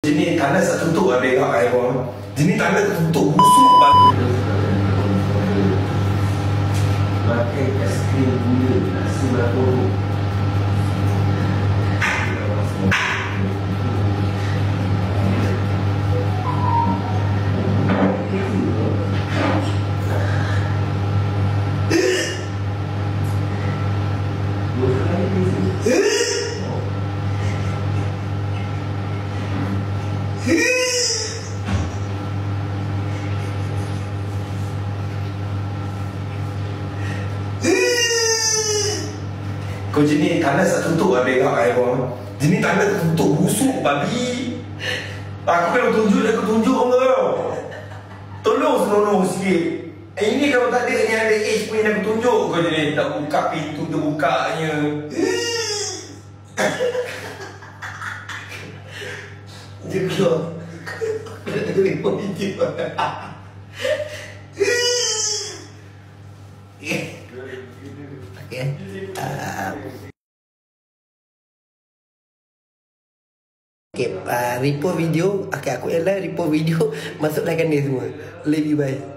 Jenis tanah tak tutup lah berak air korang. Jenis tanah tak tutup, busuk banget. Pakai es krim gula nasi bakoro. Kau jenis tanah tak tutup lah berak air korang. Jenis tanah tak tutup, busuk babi. Aku kalau tunjuk kau. Tolong senonoh sikit. Ini kalau tak ada yang ada age pun aku tunjuk. Kau jenis tak buka pintu terbukanya. Dia keluar. Aku nak tengok report video. Okay, report video. Okay, aku yang live report video. Masuk like dia semua. Love you, bye.